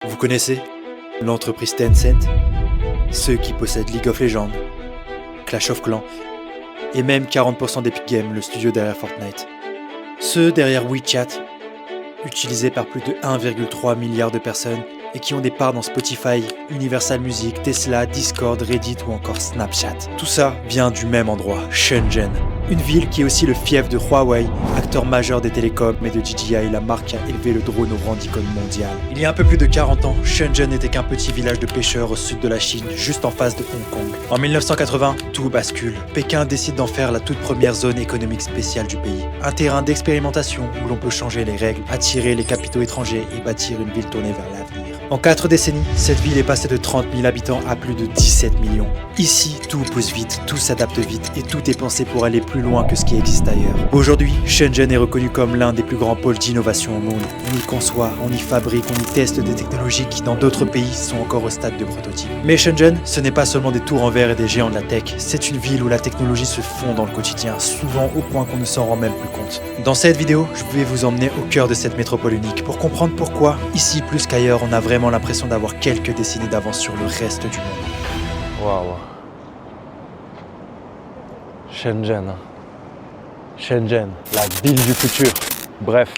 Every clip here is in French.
Vous connaissez l'entreprise Tencent? Ceux qui possèdent League of Legends, Clash of Clans et même 40% d'Epic Games, le studio derrière Fortnite. Ceux derrière WeChat, utilisés par plus de 1,3 milliard de personnes et qui ont des parts dans Spotify, Universal Music, Tesla, Discord, Reddit ou encore Snapchat. Tout ça vient du même endroit, Shenzhen. Une ville qui est aussi le fief de Huawei, acteur majeur des télécoms, et de DJI, la marque qui a élevé le drone au rang d'icône mondiale. Il y a un peu plus de 40 ans, Shenzhen n'était qu'un petit village de pêcheurs au sud de la Chine, juste en face de Hong Kong. En 1980, tout bascule. Pékin décide d'en faire la toute première zone économique spéciale du pays. Un terrain d'expérimentation où l'on peut changer les règles, attirer les capitaux étrangers et bâtir une ville tournée vers l'avenir. En 4 décennies, cette ville est passée de 30 000 habitants à plus de 17 millions. Ici, tout pousse vite, tout s'adapte vite et tout est pensé pour aller plus loin que ce qui existe ailleurs. Aujourd'hui, Shenzhen est reconnu comme l'un des plus grands pôles d'innovation au monde. On y conçoit, on y fabrique, on y teste des technologies qui dans d'autres pays sont encore au stade de prototype. Mais Shenzhen, ce n'est pas seulement des tours en verre et des géants de la tech, c'est une ville où la technologie se fond dans le quotidien, souvent au point qu'on ne s'en rend même plus compte. Dans cette vidéo, je vais vous emmener au cœur de cette métropole unique pour comprendre pourquoi, ici plus qu'ailleurs, on a vraiment l'impression d'avoir quelques décennies d'avance sur le reste du monde. Waouh. Shenzhen. Shenzhen, la ville du futur. Bref,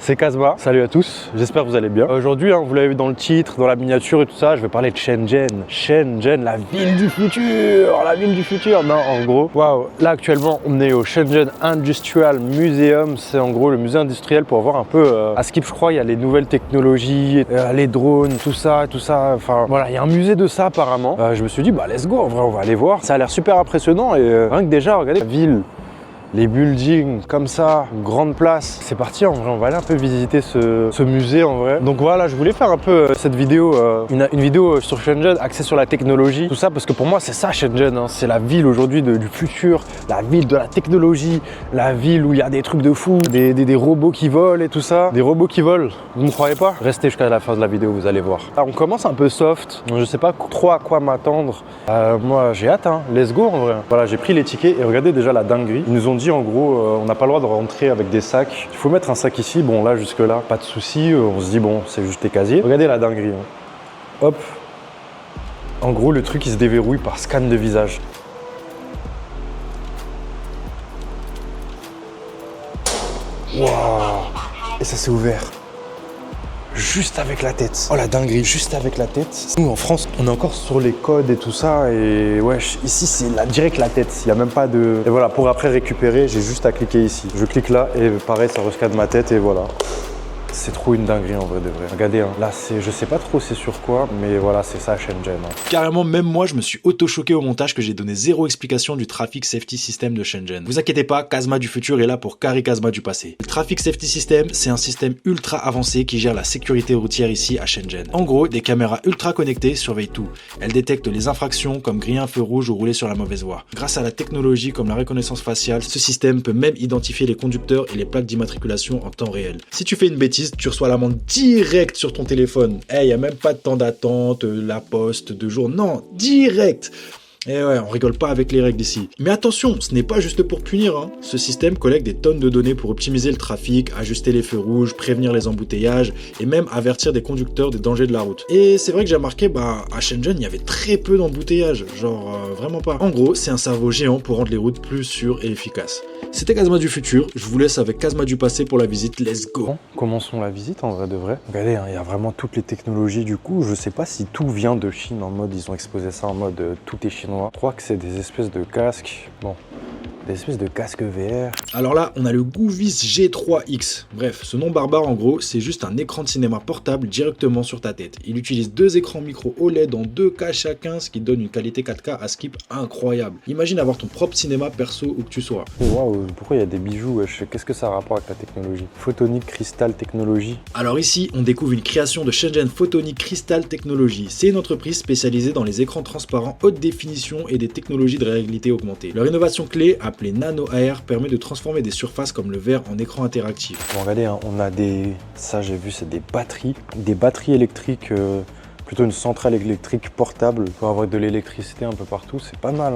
c'est Kazma. Salut à tous, j'espère que vous allez bien. Aujourd'hui, vous l'avez vu dans le titre, dans la miniature et tout ça, je vais parler de Shenzhen. Shenzhen, la ville du futur. La ville du futur. Non, en gros, waouh. Là, actuellement, on est au Shenzhen Industrial Museum. C'est en gros le musée industriel pour voir un peu à Skip, je crois, il y a les nouvelles technologies, les drones, tout ça. Enfin, voilà, il y a un musée de ça apparemment. Je me suis dit, bah, let's go. En vrai, on va aller voir. Ça a l'air super impressionnant et rien que déjà, regardez la ville. Les buildings comme ça, une grande place. C'est parti en vrai, on va aller un peu visiter ce musée en vrai. Donc voilà, je voulais faire un peu cette vidéo, une vidéo sur Shenzhen axée sur la technologie, tout ça parce que pour moi c'est ça Shenzhen, c'est la ville aujourd'hui du futur, la ville de la technologie, la ville où il y a des trucs de fou, des robots qui volent et tout ça. Des robots qui volent, vous ne croyez pas? Restez jusqu'à la fin de la vidéo, vous allez voir. Alors, on commence un peu soft, je sais pas trop à quoi m'attendre. Moi j'ai hâte, let's go en vrai. Voilà, j'ai pris les tickets et regardez déjà la dinguerie. Ils nous ont dit en gros, on n'a pas le droit de rentrer avec des sacs. Il faut mettre un sac ici. Bon, là, jusque-là, pas de souci. On se dit, bon, c'est juste tes casiers. Regardez la dinguerie. Hop. En gros, le truc, il se déverrouille par scan de visage. Waouh. Et ça s'est ouvert. Juste avec la tête. Oh la dinguerie, juste avec la tête. Nous en France, on est encore sur les codes et tout ça et ouais, ici c'est direct la tête. Il n'y a même pas de... Et voilà, pour après récupérer, j'ai juste à cliquer ici. Je clique là et pareil, ça rescanne ma tête et voilà. C'est trop une dinguerie en vrai de vrai. Regardez, là, je sais pas trop c'est sur quoi, mais voilà, c'est ça Shenzhen. Carrément, même moi, je me suis auto-choqué au montage que j'ai donné zéro explication du Traffic Safety System de Shenzhen. Vous inquiétez pas, Kazma du futur est là pour carrer Kazma du passé. Le Traffic Safety System, c'est un système ultra avancé qui gère la sécurité routière ici à Shenzhen. En gros, des caméras ultra connectées surveillent tout. Elles détectent les infractions comme griller un feu rouge ou rouler sur la mauvaise voie. Grâce à la technologie comme la reconnaissance faciale, ce système peut même identifier les conducteurs et les plaques d'immatriculation en temps réel. Si tu fais une bêtise, tu reçois l'amende direct sur ton téléphone. Y a même pas de temps d'attente, la poste, 2 jours. Non, direct. Et ouais, on rigole pas avec les règles ici. Mais attention, ce n'est pas juste pour punir. Ce système collecte des tonnes de données pour optimiser le trafic, ajuster les feux rouges, prévenir les embouteillages et même avertir des conducteurs des dangers de la route. Et c'est vrai que j'ai remarqué, à Shenzhen, il y avait très peu d'embouteillages. Genre, vraiment pas. En gros, c'est un cerveau géant pour rendre les routes plus sûres et efficaces. C'était Kazma du futur. Je vous laisse avec Kazma du passé pour la visite. Let's go. Bon, commençons la visite en vrai de vrai. Regardez, il y a vraiment toutes les technologies du coup. Je sais pas si tout vient de Chine en mode, ils ont exposé ça en mode tout est chinois. Je crois que c'est des espèces de casques. Bon. Des espèces de casques VR. Alors là, on a le Goovis G3X. Bref, ce nom barbare en gros, c'est juste un écran de cinéma portable directement sur ta tête. Il utilise 2 écrans micro OLED en 2K chacun, ce qui donne une qualité 4K à Skip incroyable. Imagine avoir ton propre cinéma perso où que tu sois. Waouh, pourquoi il y a des bijoux? Qu'est-ce que ça a rapport avec la technologie? Photonic Crystal Technology. Alors ici, on découvre une création de Shenzhen Photonic Crystal Technology. C'est une entreprise spécialisée dans les écrans transparents haute définition et des technologies de réalité augmentée. Leur innovation clé, appelée Nano AR, permet de transformer des surfaces comme le verre en écran interactif. Bon, regardez, on a ça j'ai vu, c'est des batteries électriques, plutôt une centrale électrique portable pour avoir de l'électricité un peu partout, c'est pas mal.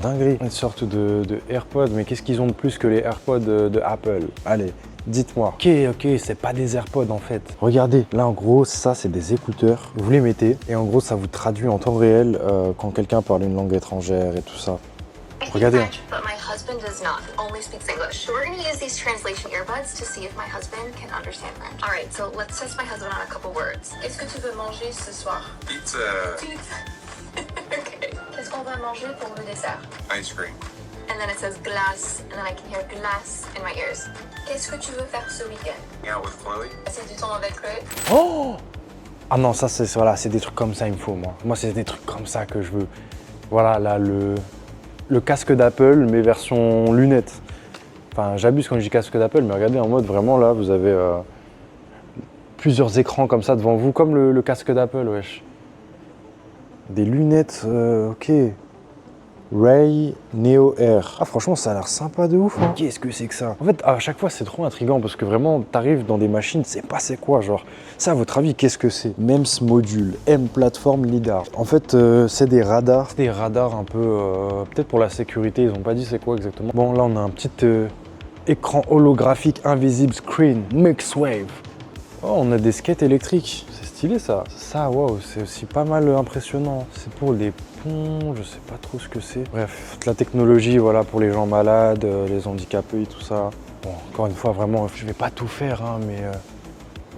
Dinguerie. Une sorte de AirPods, mais qu'est-ce qu'ils ont de plus que les AirPods de Apple? Allez, Dites-moi. Ok, c'est pas des AirPods en fait. Regardez, là en gros, ça c'est des écouteurs. Vous les mettez et en gros, ça vous traduit en temps réel quand quelqu'un parle une langue étrangère et tout ça. Regardez. French, but my husband does not. Only speaks English. So we're going to use these translation earbuds to see if my husband can understand French. All right, so let's test my husband on a couple words. Qu'est-ce que tu veux manger ce soir? Pizza. Okay. Qu'est-ce qu'on va manger pour le dessert? Ice cream. And then it says glace, and then I can hear glace in my ears. Qu'est-ce que tu veux faire ce week-end? Hang out with Chloe. Passer du temps avec Chloé? Oh! Ah non, ça c'est voilà, c'est des trucs comme ça il me faut moi. Moi c'est des trucs comme ça que je veux. Voilà, là le casque d'Apple, mais version lunettes. Enfin, j'abuse quand je dis casque d'Apple, mais regardez en mode vraiment là, vous avez plusieurs écrans comme ça devant vous, comme le casque d'Apple, wesh. Des lunettes, ok. Ray Neo Air. Ah franchement ça a l'air sympa de ouf hein. Qu'est-ce que c'est que ça? En fait à chaque fois c'est trop intriguant parce que vraiment t'arrives dans des machines, c'est pas c'est quoi genre. Ça à votre avis qu'est-ce que c'est? MEMS module, M plateforme LiDAR. En fait c'est des radars. Des radars un peu peut-être pour la sécurité, ils ont pas dit c'est quoi exactement. Bon là on a un petit écran holographique invisible screen MixWave. Oh on a des skates électriques. C'est stylé ça. Ça waouh c'est aussi pas mal impressionnant. C'est pour les je sais pas trop ce que c'est. Bref, la technologie, voilà, pour les gens malades, les handicapés et tout ça. Bon, encore une fois, vraiment, je vais pas tout faire, hein, mais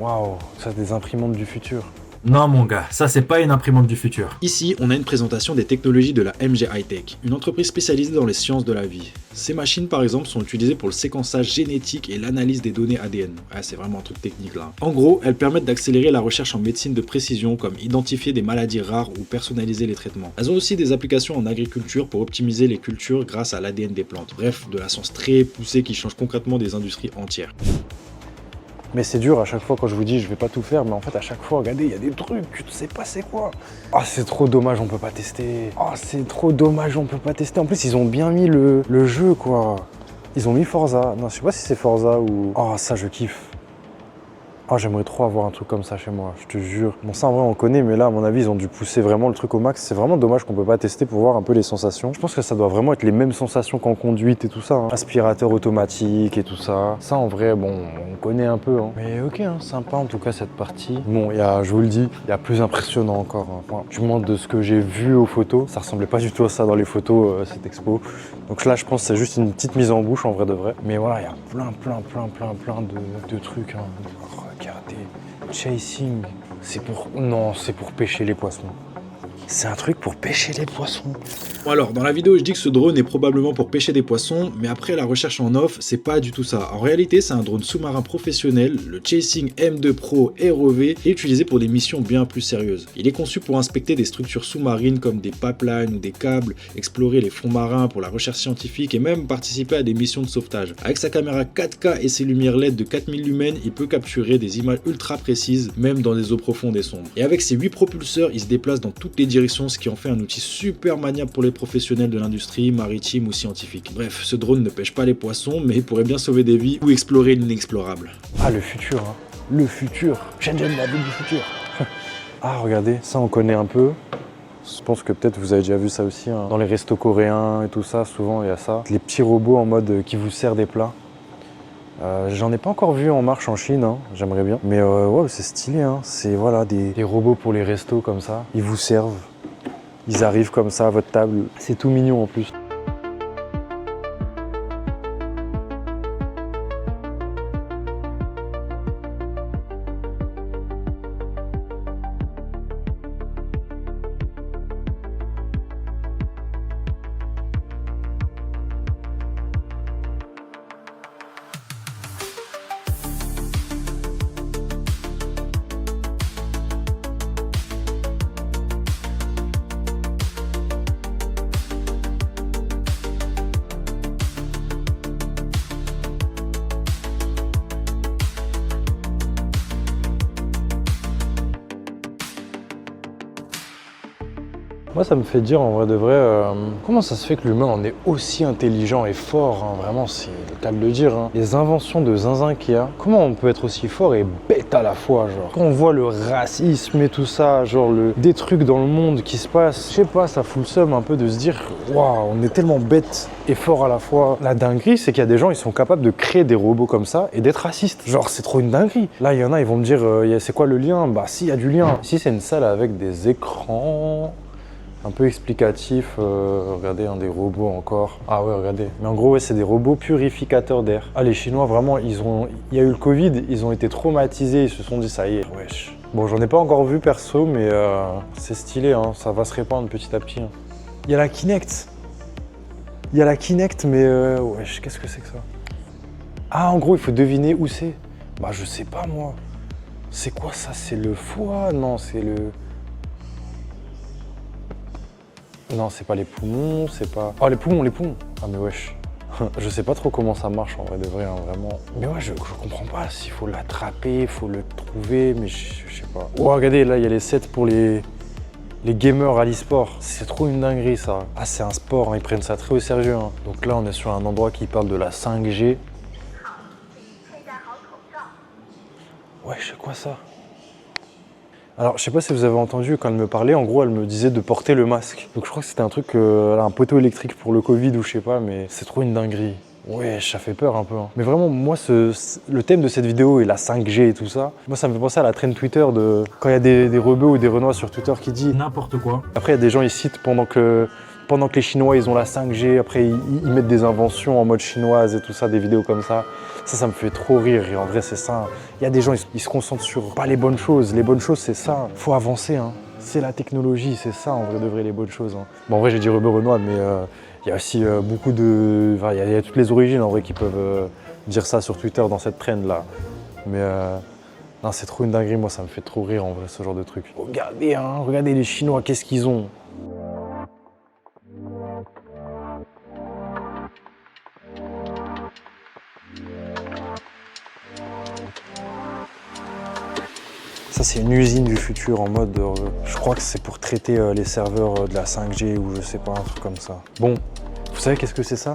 waouh, ça c'est des imprimantes du futur. Non mon gars, ça c'est pas une imprimante du futur. Ici, on a une présentation des technologies de la MG High-Tech, une entreprise spécialisée dans les sciences de la vie. Ces machines, par exemple, sont utilisées pour le séquençage génétique et l'analyse des données ADN. Ouais, c'est vraiment un truc technique là. En gros, elles permettent d'accélérer la recherche en médecine de précision, comme identifier des maladies rares ou personnaliser les traitements. Elles ont aussi des applications en agriculture pour optimiser les cultures grâce à l'ADN des plantes. Bref, de la science très poussée qui change concrètement des industries entières. Mais c'est dur à chaque fois quand je vous dis je vais pas tout faire, mais en fait à chaque fois, regardez, il y a des trucs, tu sais pas c'est quoi. Ah c'est trop dommage, on peut pas tester. Ah c'est trop dommage, on peut pas tester. En plus ils ont bien mis le jeu quoi. Ils ont mis Forza. Non je sais pas si c'est Forza ou... Ah ça je kiffe. Ah j'aimerais trop avoir un truc comme ça chez moi, je te jure. Bon ça en vrai on connaît, mais là à mon avis ils ont dû pousser vraiment le truc au max. C'est vraiment dommage qu'on peut pas tester pour voir un peu les sensations. Je pense que ça doit vraiment être les mêmes sensations qu'en conduite et tout ça. Hein. Aspirateur automatique et tout ça. Ça en vrai bon on connaît un peu. Hein. Mais ok hein, sympa en tout cas cette partie. Bon il y a, je vous le dis, il y a plus impressionnant encore. Hein. Enfin, du moins de ce que j'ai vu aux photos, ça ressemblait pas du tout à ça dans les photos cette expo. Donc là je pense que c'est juste une petite mise en bouche en vrai de vrai. Mais voilà il y a plein de trucs. Hein. Regardez, chasing, c'est pour... Non, c'est pour pêcher les poissons. C'est un truc pour pêcher les poissons. Bon alors, dans la vidéo, je dis que ce drone est probablement pour pêcher des poissons, mais après la recherche en off, c'est pas du tout ça. En réalité, c'est un drone sous-marin professionnel, le Chasing M2 Pro ROV, est utilisé pour des missions bien plus sérieuses. Il est conçu pour inspecter des structures sous-marines comme des pipelines ou des câbles, explorer les fonds marins pour la recherche scientifique et même participer à des missions de sauvetage. Avec sa caméra 4K et ses lumières LED de 4000 lumens, il peut capturer des images ultra précises, même dans des eaux profondes et sombres. Et avec ses 8 propulseurs, il se déplace dans toutes les directions, ce qui en fait un outil super maniable pour les professionnels de l'industrie, maritime ou scientifique. Bref, ce drone ne pêche pas les poissons, mais il pourrait bien sauver des vies ou explorer l'inexplorable. Ah, le futur, hein. Le futur. Shenzhen, la ville du futur. Ah, regardez, ça on connaît un peu. Je pense que peut-être vous avez déjà vu ça aussi, hein. Dans les restos coréens et tout ça, souvent il y a ça. Les petits robots en mode qui vous servent des plats. J'en ai pas encore vu en marche en Chine, hein. J'aimerais bien. Mais ouais, c'est stylé, hein. C'est voilà, des robots pour les restos comme ça. Ils vous servent. Ils arrivent comme ça à votre table. C'est tout mignon en plus. Moi, ça me fait dire, en vrai de vrai, comment ça se fait que l'humain en est aussi intelligent et fort, hein. Vraiment, c'est le cas de le dire, hein. Les inventions de zinzin qu'il y a, comment on peut être aussi fort et bête à la fois, genre. Quand on voit le racisme et tout ça, genre des trucs dans le monde qui se passent, je sais pas, ça fout le seum un peu de se dire, waouh, on est tellement bête et fort à la fois. La dinguerie, c'est qu'il y a des gens, ils sont capables de créer des robots comme ça et d'être racistes. Genre, c'est trop une dinguerie. Là, il y en a, ils vont me dire, c'est quoi le lien? Bah, si, il y a du lien. Ici, c'est une salle avec des écrans un peu explicatif, regardez, des robots encore. Ah ouais, regardez. Mais en gros, ouais, c'est des robots purificateurs d'air. Ah, les Chinois, vraiment, il y a eu le Covid, ils ont été traumatisés, ils se sont dit, ça y est, wesh. Bon, j'en ai pas encore vu perso, mais c'est stylé, hein, ça va se répandre petit à petit. Hein. Il y a la Kinect. Il y a la Kinect, mais wesh, qu'est-ce que c'est que ça? Ah, en gros, il faut deviner où c'est. Bah, je sais pas, moi. C'est quoi ça? C'est le foie? Non, c'est le... Non, c'est pas les poumons, c'est pas... Oh, les poumons, les poumons. Ah, mais wesh. Je sais pas trop comment ça marche en vrai de vrai, hein, vraiment. Mais ouais, je comprends pas s'il faut l'attraper, il faut le trouver, mais je sais pas. Oh, regardez, là, il y a les sets pour les gamers à l'e-sport. C'est trop une dinguerie, ça. Ah, c'est un sport, hein, ils prennent ça très au sérieux. Hein. Donc là, on est sur un endroit qui parle de la 5G. Ouais, c'est quoi ça? Alors, je sais pas si vous avez entendu quand elle me parlait, en gros, elle me disait de porter le masque. Donc je crois que c'était un truc, un poteau électrique pour le Covid ou je sais pas, mais c'est trop une dinguerie. Ouais, ça fait peur un peu. Hein. Mais vraiment, moi, le thème de cette vidéo et la 5G et tout ça, moi, ça me fait penser à la trend Twitter de quand il y a des rebeux ou des renois sur Twitter qui disent N'importe quoi. Après, il y a des gens, ils citent pendant que les Chinois, ils ont la 5G, après, ils mettent des inventions en mode chinoise et tout ça, des vidéos comme ça. Ça me fait trop rire et en vrai, c'est ça. Il y a des gens, ils se concentrent sur pas les bonnes choses. Les bonnes choses, c'est ça. Faut avancer, hein. C'est la technologie, c'est ça, en vrai de vrai, les bonnes choses. Hein. Bon, en vrai, j'ai dit rebeu renois, mais il y a aussi beaucoup de... Enfin, il y a toutes les origines, en vrai, qui peuvent dire ça sur Twitter dans cette trend-là. Mais non, c'est trop une dinguerie. Moi, ça me fait trop rire, en vrai, ce genre de truc. Regardez, hein, regardez les Chinois, qu'est-ce qu'ils ont? Ça, c'est une usine du futur en mode, je crois que c'est pour traiter les serveurs de la 5G ou je sais pas, un truc comme ça. Bon, vous savez qu'est-ce que c'est ça?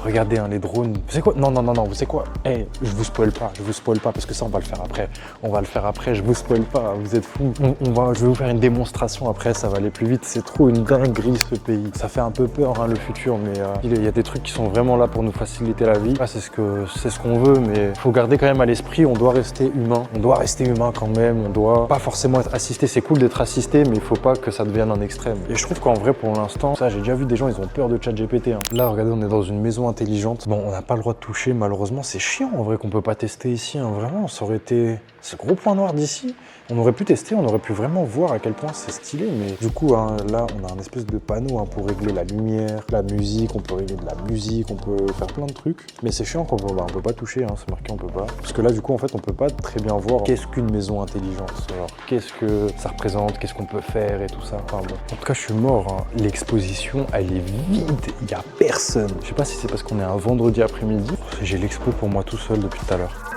Regardez, hein, les drones. Vous savez quoi? Non, vous savez quoi? Hey, je vous spoil pas, parce que ça, on va le faire après. On va le faire après, je vous spoil pas, vous êtes fous. Je vais vous faire une démonstration après, ça va aller plus vite. C'est trop une dinguerie, ce pays. Ça fait un peu peur, hein, le futur, mais il y a des trucs qui sont vraiment là pour nous faciliter la vie. Ah, c'est ce qu'on veut, mais il faut garder quand même à l'esprit, on doit rester humain. On doit rester humain quand même, on doit pas forcément être assisté. C'est cool d'être assisté, mais il faut pas que ça devienne un extrême. Et je trouve qu'en vrai, pour l'instant, ça, j'ai déjà vu des gens, ils ont peur de ChatGPT. Hein. Là, regardez, on est dans une maison intelligente. Bon, on n'a pas le droit de toucher, malheureusement, c'est chiant en vrai qu'on peut pas tester ici, hein. Vraiment, ça aurait été... Ce gros point noir d'ici, on aurait pu tester, on aurait pu vraiment voir à quel point c'est stylé, mais du coup, hein, là, on a un espèce de panneau hein, pour régler la lumière, la musique, on peut régler de la musique, on peut faire plein de trucs, mais c'est chiant qu'on on peut pas toucher, hein, c'est marqué on peut pas. Parce que là, du coup, en fait, on peut pas très bien voir qu'est-ce qu'une maison intelligente, genre, qu'est-ce que ça représente, qu'est-ce qu'on peut faire et tout ça. Enfin bon, en tout cas, je suis mort, hein. L'exposition, elle est vide, il y a personne. Je sais pas si c'est parce qu'on est un vendredi après-midi, j'ai l'expo pour moi tout seul depuis tout à l'heure.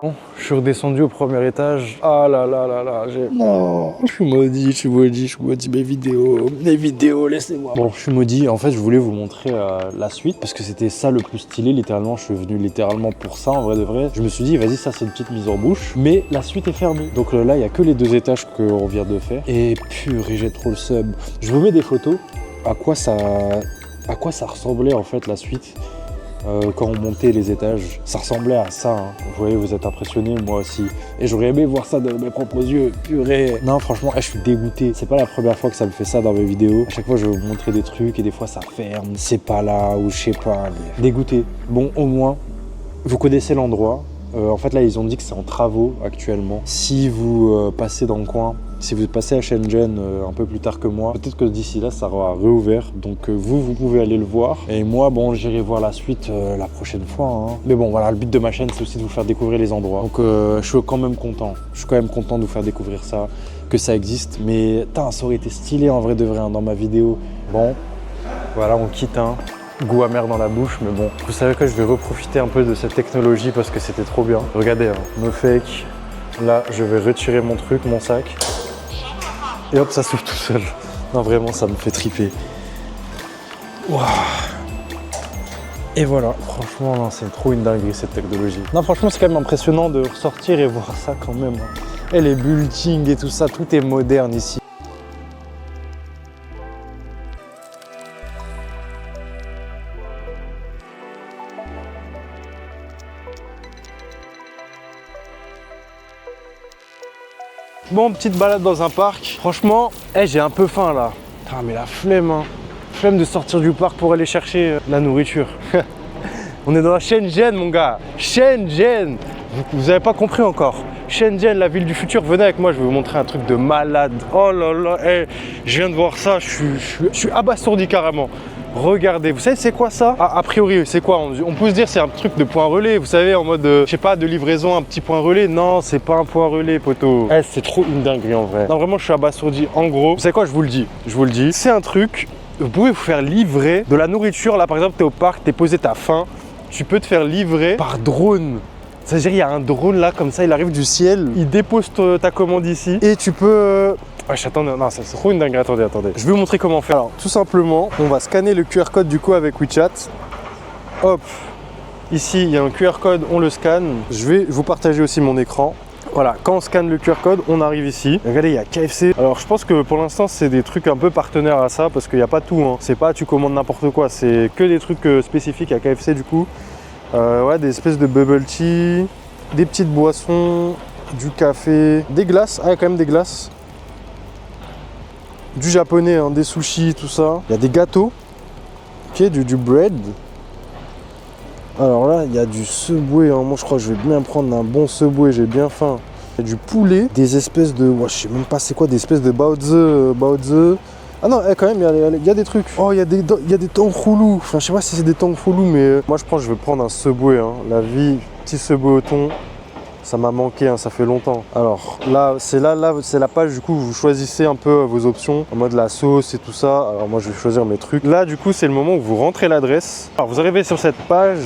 Bon, je suis redescendu au premier étage. Ah là là là là, non, je suis maudit, mes vidéos, laissez-moi. Bon, je suis maudit, en fait, je voulais vous montrer la suite, parce que c'était ça le plus stylé, littéralement, je suis venu littéralement pour ça, en vrai de vrai. Je me suis dit, vas-y, ça c'est une petite mise en bouche, mais la suite est fermée. Donc là, il n'y a que les 2 étages qu'on vient de faire. Et purée, j'ai trop le seum. Je vous mets des photos, à quoi ça ressemblait en fait la suite. Quand on montait les étages, ça ressemblait à ça, hein. Vous voyez, vous êtes impressionnés, moi aussi. Et j'aurais aimé voir ça de mes propres yeux, purée. Non, franchement, je suis dégoûté. C'est pas la première fois que ça me fait ça dans mes vidéos. À chaque fois, je vais vous montrer des trucs et des fois, ça ferme, c'est pas là, ou je sais pas. Dégoûté. Bon, au moins, vous connaissez l'endroit. En fait, là, ils ont dit que c'est en travaux actuellement. Si vous passez dans le coin, si vous passez à Shenzhen un peu plus tard que moi, peut-être que d'ici là, ça aura réouvert. Donc vous pouvez aller le voir. Et moi, bon, j'irai voir la suite la prochaine fois. Hein. Mais bon, voilà, le but de ma chaîne, c'est aussi de vous faire découvrir les endroits. Donc je suis quand même content. Je suis quand même content de vous faire découvrir ça, que ça existe. Mais ça aurait été stylé en vrai de vrai hein, dans ma vidéo. Bon, voilà, on quitte. Hein. Goût amer dans la bouche, mais bon. Vous savez que je vais reprofiter un peu de cette technologie parce que c'était trop bien. Regardez, hein, no fake. Là, je vais retirer mon truc, mon sac. Et hop, ça s'ouvre tout seul. Non, vraiment, ça me fait triper. Wow. Et voilà, franchement, c'est trop une dinguerie cette technologie. Non, franchement, c'est quand même impressionnant de ressortir et voir ça quand même. Et les buildings et tout ça, tout est moderne ici. Bon, petite balade dans un parc. Franchement, j'ai un peu faim là. Putain, mais la flemme, hein. Flemme de sortir du parc pour aller chercher la nourriture. On est dans la Shenzhen, mon gars. Shenzhen. Vous avez pas compris encore. Shenzhen, la ville du futur. Venez avec moi, je vais vous montrer un truc de malade. Oh là là, je viens de voir ça. Je suis abasourdi carrément. Regardez, vous savez c'est quoi ça? A priori, c'est quoi? On peut se dire c'est un truc de point relais, vous savez, en mode, je sais pas, de livraison, un petit point relais. Non, c'est pas un point relais, poteau. C'est trop une dinguerie en vrai. Non, vraiment, je suis abasourdi. En gros, vous savez quoi, je vous le dis. C'est un truc, vous pouvez vous faire livrer de la nourriture. Là, par exemple, t'es au parc, t'es posé, t'as faim. Tu peux te faire livrer par drone. C'est-à-dire, il y a un drone là, comme ça, il arrive du ciel, il dépose ta commande ici et tu peux. Attendez, non, c'est trop une dinguerie. Attendez. Je vais vous montrer comment faire. Alors, tout simplement, on va scanner le QR code du coup avec WeChat. Hop, ici, il y a un QR code, on le scanne. Je vais vous partager aussi mon écran. Voilà, quand on scanne le QR code, on arrive ici. Regardez, il y a KFC. Alors, je pense que pour l'instant, c'est des trucs un peu partenaires à ça parce qu'il n'y a pas tout. Hein. C'est pas tu commandes n'importe quoi, c'est que des trucs spécifiques à KFC du coup. Ouais, des espèces de bubble tea, des petites boissons, du café, des glaces. Ah, il y a quand même des glaces. Du japonais, hein, des sushis, tout ça. Il y a des gâteaux, ok, du bread. Alors là, il y a du Subway. Hein. Moi, je crois que je vais bien prendre un bon Subway. J'ai bien faim. Il y a du poulet, des espèces de, je sais même pas c'est quoi, des espèces de baozi. Ah non, quand même, il y a des trucs. Oh, il y a des tongfoulou. Enfin, je sais pas si c'est des tongfoulou, mais moi, je pense que je vais prendre un Subway. Hein. La vie, petit Subway au thon. Ça m'a manqué, hein, ça fait longtemps. Alors là, c'est la page, du coup, vous choisissez un peu vos options, en mode la sauce et tout ça. Alors moi, je vais choisir mes trucs. Là, du coup, c'est le moment où vous rentrez l'adresse. Alors, vous arrivez sur cette page.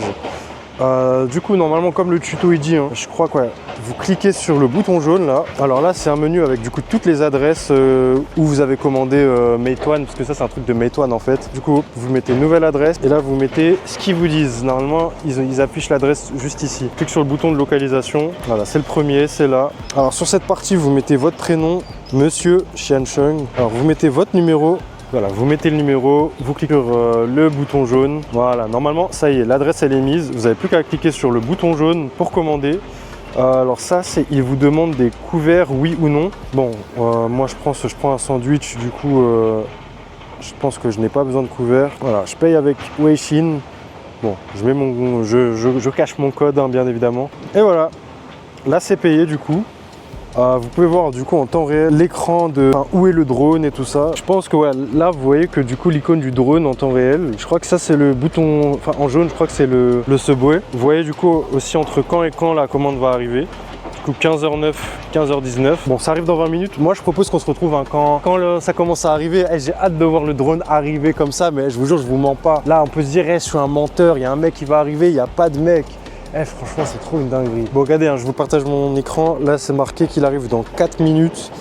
Du coup, normalement, comme le tuto il dit, hein, je crois que vous cliquez sur le bouton jaune là. Alors là, c'est un menu avec du coup toutes les adresses où vous avez commandé Meituan, parce que ça, c'est un truc de Meituan en fait. Du coup, vous mettez nouvelle adresse et là, vous mettez ce qu'ils vous disent. Normalement, ils affichent l'adresse juste ici. Clique sur le bouton de localisation. Voilà, c'est le premier, c'est là. Alors sur cette partie, vous mettez votre prénom, Monsieur Xiansheng. Alors vous mettez votre numéro. Voilà, vous mettez le numéro, vous cliquez sur le bouton jaune. Voilà, normalement, ça y est, l'adresse elle est mise. Vous n'avez plus qu'à cliquer sur le bouton jaune pour commander. Alors ça, c'est, il vous demande des couverts, oui ou non. Bon, moi je prends un sandwich, du coup, je pense que je n'ai pas besoin de couverts. Voilà, je paye avec Weixin. Bon, je cache mon code, hein, bien évidemment. Et voilà, là c'est payé du coup. Vous pouvez voir du coup en temps réel l'écran de où est le drone et tout ça. Je pense que ouais, là vous voyez que du coup l'icône du drone en temps réel, je crois que ça c'est le bouton, enfin en jaune je crois que c'est le Subway. Vous voyez du coup aussi entre quand et quand la commande va arriver. Du coup 15h09, 15h19. Bon, ça arrive dans 20 minutes. Moi je propose qu'on se retrouve hein, quand ça commence à arriver. J'ai hâte de voir le drone arriver comme ça, mais je vous jure je vous mens pas. Là on peut se dire je suis un menteur, il y a un mec qui va arriver, il n'y a pas de mec. Franchement, c'est trop une dinguerie. Bon, regardez, hein, je vous partage mon écran. Là, c'est marqué qu'il arrive dans 4 minutes.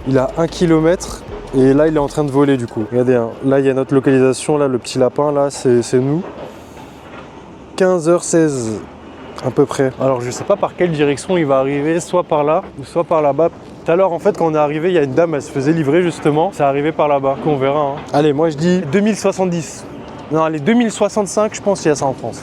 Il a 1 km et là, il est en train de voler du coup. Regardez, hein, là, il y a notre localisation. Là, le petit lapin, là, c'est nous. 15h16 à peu près. Alors, je sais pas par quelle direction il va arriver, soit par là ou soit par là-bas. Tout à l'heure, en fait, quand on est arrivé, il y a une dame, elle se faisait livrer justement. C'est arrivé par là-bas. On verra. Hein. Allez, moi, je dis 2070. Non, les 2065, je pense qu'il y a ça en France.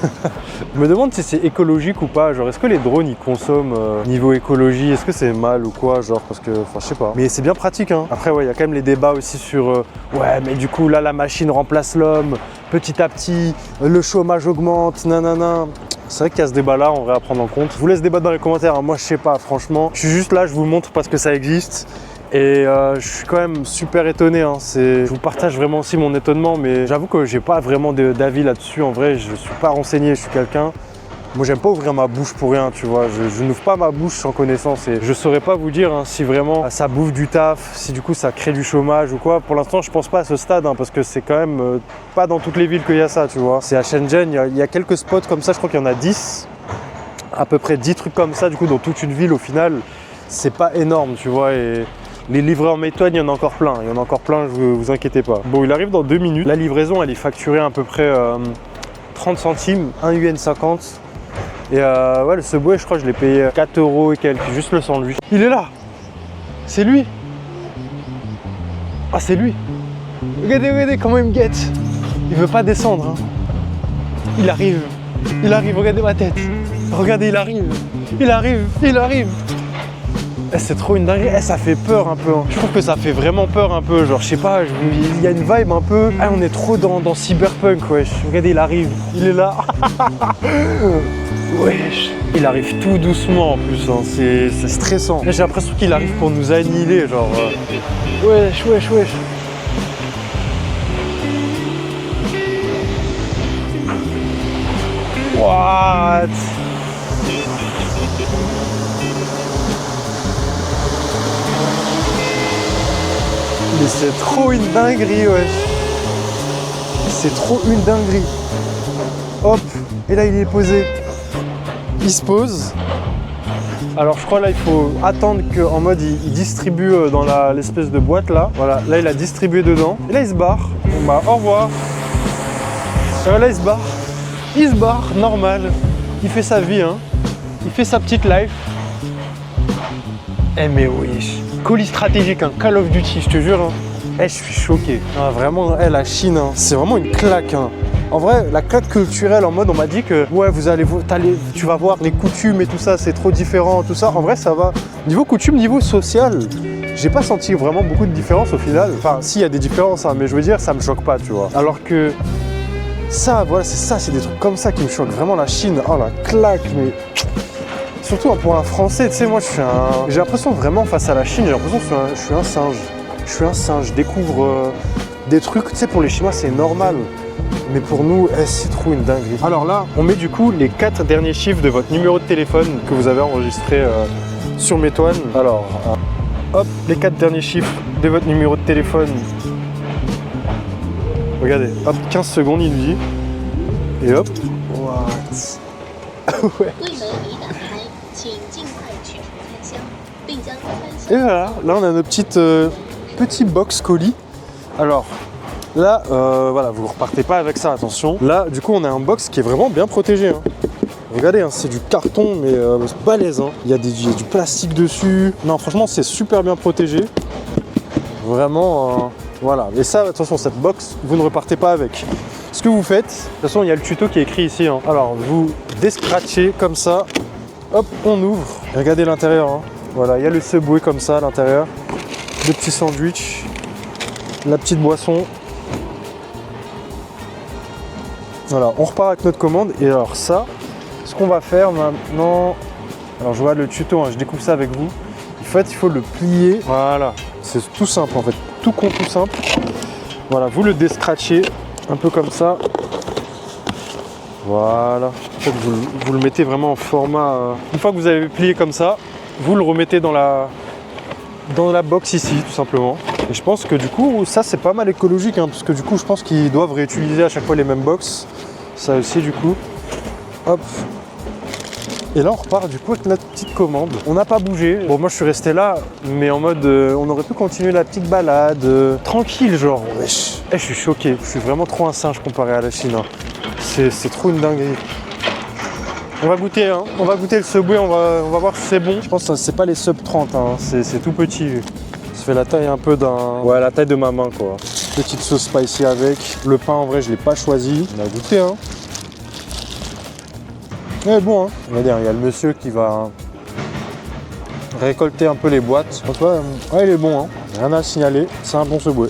Je me demande si c'est écologique ou pas. Genre, est-ce que les drones, ils consomment niveau écologie? Est-ce que c'est mal ou quoi? Genre, parce que, enfin, je sais pas. Mais c'est bien pratique, hein. Après, ouais, il y a quand même les débats aussi sur ouais, mais du coup, là, la machine remplace l'homme. Petit à petit, le chômage augmente, nanana. C'est vrai qu'il y a ce débat-là, en vrai, à prendre en compte. Je vous laisse débattre dans les commentaires. Moi, je sais pas, franchement. Je suis juste là, je vous montre parce que ça existe. Et je suis quand même super étonné. Hein. Je vous partage vraiment aussi mon étonnement, mais j'avoue que j'ai pas vraiment d'avis là-dessus. En vrai, je suis pas renseigné, je suis quelqu'un. Moi, j'aime pas ouvrir ma bouche pour rien, tu vois. Je n'ouvre pas ma bouche sans connaissance et je saurais pas vous dire hein, si vraiment ça bouffe du taf, si du coup ça crée du chômage ou quoi. Pour l'instant, je pense pas à ce stade hein, parce que c'est quand même pas dans toutes les villes qu'il y a ça, tu vois. C'est à Shenzhen, il y a quelques spots comme ça, je crois qu'il y en a 10. À peu près 10 trucs comme ça, du coup, dans toute une ville, au final, c'est pas énorme, tu vois. Et les livreurs Meituan, il y en a encore plein. Il y en a encore plein, vous inquiétez pas. Bon, il arrive dans 2 minutes. La livraison, elle est facturée à peu près 30 centimes, 1 yuan 50. Et ouais, le Subway, je crois que je l'ai payé 4 € et quelques, juste le sandwich. Il est là. C'est lui. Ah, c'est lui. Regardez comment il me guette. Il veut pas descendre. Hein. Il arrive, regardez ma tête. Regardez, il arrive. Eh, c'est trop une dinguerie. Eh, ça fait peur un peu. Hein. Je trouve que ça fait vraiment peur un peu. Genre, je sais pas, il y a une vibe un peu. Ah, on est trop dans Cyberpunk, wesh. Regardez, il arrive. Il est là. Wesh. Il arrive tout doucement en plus. Hein. C'est stressant. J'ai l'impression qu'il arrive pour nous annihiler. Genre. Wesh. What? Mais c'est trop une dinguerie, wesh. C'est trop une dinguerie. Hop, et là il est posé. Il se pose. Alors je crois là il faut attendre qu'en mode il distribue dans l'espèce de boîte là. Voilà, là il a distribué dedans. Et là il se barre. Bon bah au revoir. Et là il se barre. Il se barre, normal. Il fait sa vie, hein. Il fait sa petite life. Eh mais oui, colis stratégique, un Call of Duty, je te jure. Hein. Eh, je suis choqué. Ah, vraiment, la Chine, hein, c'est vraiment une claque. Hein. En vrai, la claque culturelle, en mode, on m'a dit que ouais, tu vas voir les coutumes et tout ça, c'est trop différent, tout ça. En vrai, ça va. Niveau coutume, niveau social, j'ai pas senti vraiment beaucoup de différence au final. Enfin, si, il y a des différences, hein, mais je veux dire, ça me choque pas, tu vois. Alors que ça, voilà, c'est des trucs comme ça qui me choquent. Vraiment, la Chine, oh la claque, mais. Surtout pour un Français, tu sais, moi j'ai l'impression vraiment face à la Chine, j'ai l'impression que je suis un singe. Je suis un singe, je découvre des trucs, tu sais, pour les Chinois c'est normal. Mais pour nous, c'est trop une dinguerie. Alors là, on met du coup les 4 derniers chiffres de votre numéro de téléphone que vous avez enregistré sur Meituan. Alors, hop, les 4 derniers chiffres de votre numéro de téléphone. Regardez, hop, 15 secondes il dit. Et hop, what? Ouais. Et voilà, là on a nos petits box colis. Alors là, voilà, vous ne repartez pas avec ça, attention. Là, du coup, on a un box qui est vraiment bien protégé. Hein. Regardez, hein, c'est du carton, mais c'est balèze. Hein. Il y a du plastique dessus. Non, franchement, c'est super bien protégé. Vraiment, voilà. Et ça, attention, cette box, vous ne repartez pas avec. Ce que vous faites, de toute façon, il y a le tuto qui est écrit ici. Hein. Alors, vous descratchez comme ça. Hop, on ouvre. Et regardez l'intérieur. Hein. Voilà, il y a le Subway comme ça à l'intérieur. Le petit sandwich. La petite boisson. Voilà, on repart avec notre commande. Et alors ça, ce qu'on va faire maintenant... Alors je vois le tuto, hein, je découpe ça avec vous. En fait, il faut le plier. Voilà, c'est tout simple en fait. Tout simple. Voilà, vous le descratchez un peu comme ça. Voilà. En fait, vous le mettez vraiment en format... Une fois que vous avez plié comme ça, vous le remettez dans la box ici, tout simplement. Et je pense que du coup, ça c'est pas mal écologique, hein, parce que du coup, je pense qu'ils doivent réutiliser à chaque fois les mêmes box. Ça aussi, du coup. Hop. Et là, on repart du coup avec notre petite commande. On n'a pas bougé. Bon, moi, je suis resté là, mais en mode, on aurait pu continuer la petite balade. Tranquille, genre. Wesh. Je suis choqué. Je suis vraiment trop un singe comparé à la Chine. Hein. C'est trop une dinguerie. On va goûter, hein. On va goûter le Subway, on va voir si c'est bon. Je pense que c'est pas les sub 30, hein. C'est tout petit. Ça fait la taille un peu d'un... Ouais, la taille de ma main, quoi. Petite sauce spicy avec. Le pain, en vrai, je l'ai pas choisi. On va goûter, hein. Ouais, bon, hein. On va dire, il y a le monsieur qui va récolter un peu les boîtes. Donc, ouais, il est bon, hein. Rien à signaler. C'est un bon Subway.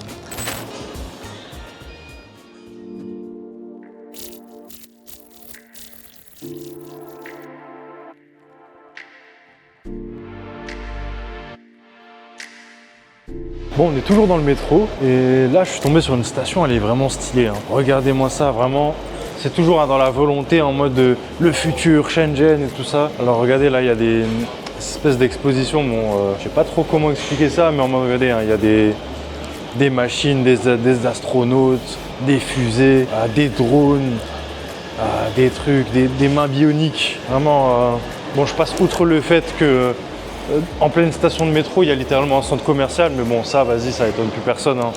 Bon, on est toujours dans le métro et là je suis tombé sur une station, elle est vraiment stylée. Hein. Regardez-moi ça, vraiment. C'est toujours dans la volonté en mode le futur, Shenzhen et tout ça. Alors regardez, là il y a des espèces d'expositions. Bon, je sais pas trop comment expliquer ça, mais en mode regardez, hein, il y a des machines, des astronautes, des fusées, des drones, des trucs, des mains bioniques. Vraiment, bon, je passe outre le fait que en pleine station de métro, il y a littéralement un centre commercial, mais bon, ça, vas-y, ça étonne plus personne hein,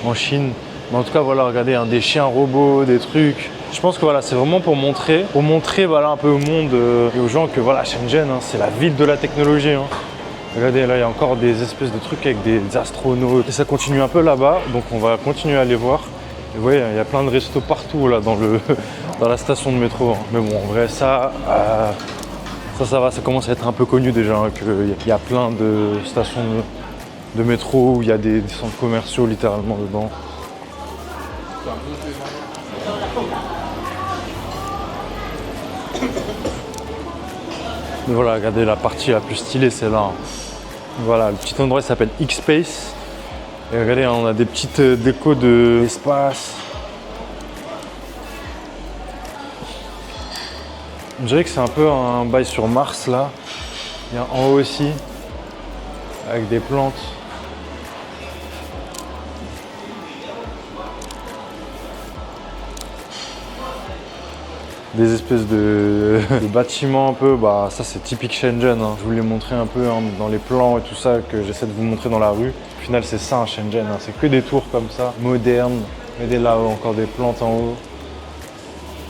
en Chine. Mais en tout cas, voilà, regardez, hein, des chiens robots, des trucs. Je pense que voilà, c'est vraiment pour montrer voilà, un peu au monde et aux gens que voilà, Shenzhen, hein, c'est la ville de la technologie. Hein. Regardez, là, il y a encore des espèces de trucs avec des astronautes. Et ça continue un peu là-bas, donc on va continuer à aller voir. Et vous voyez, il y a plein de restos partout là, dans la station de métro. Hein. Mais bon, en vrai, ça va, ça commence à être un peu connu déjà, hein, qu'il y a plein de stations de métro où il y a des centres commerciaux littéralement dedans. Mais voilà, regardez, la partie la plus stylée, c'est là. Voilà, le petit endroit s'appelle X-Space. Et regardez, on a des petites décos d'espace. On dirait que c'est un peu un bail sur Mars là. Il y a en haut aussi, avec des plantes. Des espèces de bâtiments un peu, bah ça c'est typique Shenzhen. Hein. Je vous l'ai montré un peu hein, dans les plans et tout ça que j'essaie de vous montrer dans la rue. Au final c'est ça Shenzhen, hein. C'est que des tours comme ça, modernes. Regardez là-haut encore des plantes en haut.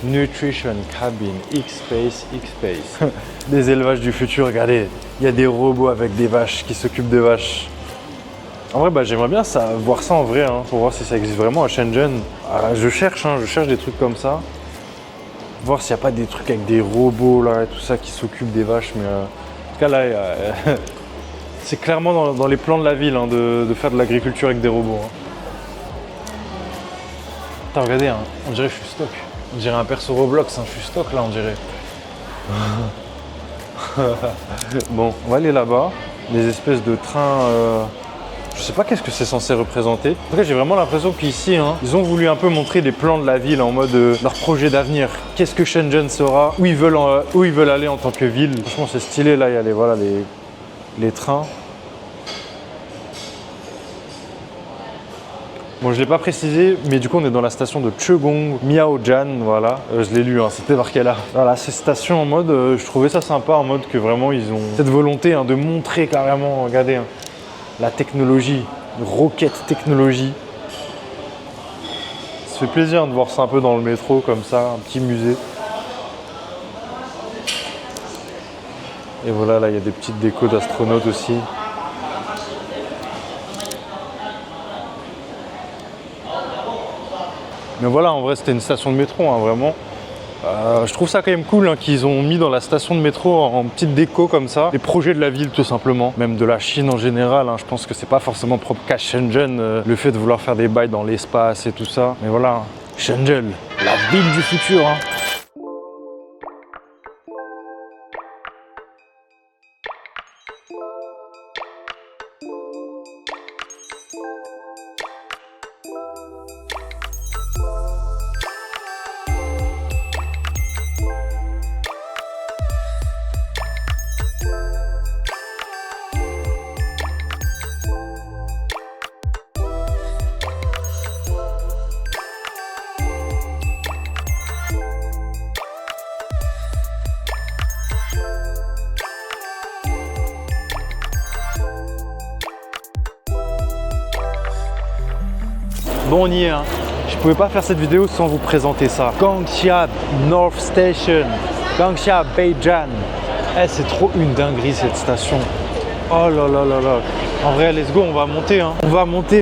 Nutrition Cabin, X-Space, X-Space. Des élevages du futur, regardez, il y a des robots avec des vaches qui s'occupent des vaches. En vrai, bah, j'aimerais bien voir ça en vrai, hein, pour voir si ça existe vraiment à Shenzhen. Je cherche des trucs comme ça. Voir s'il n'y a pas des trucs avec des robots là et tout ça qui s'occupent des vaches. Mais en tout cas, là, c'est clairement dans les plans de la ville hein, de faire de l'agriculture avec des robots. Hein. Attends, regardez, hein, on dirait que je suis stock. On dirait un perso Roblox, hein, je suis stock là, on dirait. Bon, on va aller là-bas. Des espèces de trains. Je sais pas qu'est-ce que c'est censé représenter. En tout cas, j'ai vraiment l'impression qu'ici, hein, ils ont voulu un peu montrer des plans de la ville en mode leur projet d'avenir. Qu'est-ce que Shenzhen sera, où ils veulent aller en tant que ville. Franchement, c'est stylé. Là, il y a les trains. Bon, je ne l'ai pas précisé, mais du coup, on est dans la station de Chegong Miaojian, voilà. Je l'ai lu, hein, c'était marqué là. Voilà, ces stations en mode, je trouvais ça sympa, en mode que vraiment, ils ont cette volonté hein, de montrer carrément, regardez, hein, la technologie, roquette technologie. Ça fait plaisir de voir ça un peu dans le métro, comme ça, un petit musée. Et voilà, là, il y a des petites décos d'astronautes aussi. Mais voilà, en vrai, c'était une station de métro, hein, vraiment. Je trouve ça quand même cool hein, qu'ils ont mis dans la station de métro en petite déco comme ça les projets de la ville tout simplement, même de la Chine en général. Hein, je pense que c'est pas forcément propre qu'à Shenzhen, le fait de vouloir faire des bails dans l'espace et tout ça. Mais voilà, Shenzhen, la ville du futur. Hein. Bon, on y est, hein. Je pouvais pas faire cette vidéo sans vous présenter ça. Gangxia North Station, Gangxia Beijian. Eh, c'est trop une dinguerie cette station. Oh là là là là. En vrai, let's go, on va monter, hein. On va monter.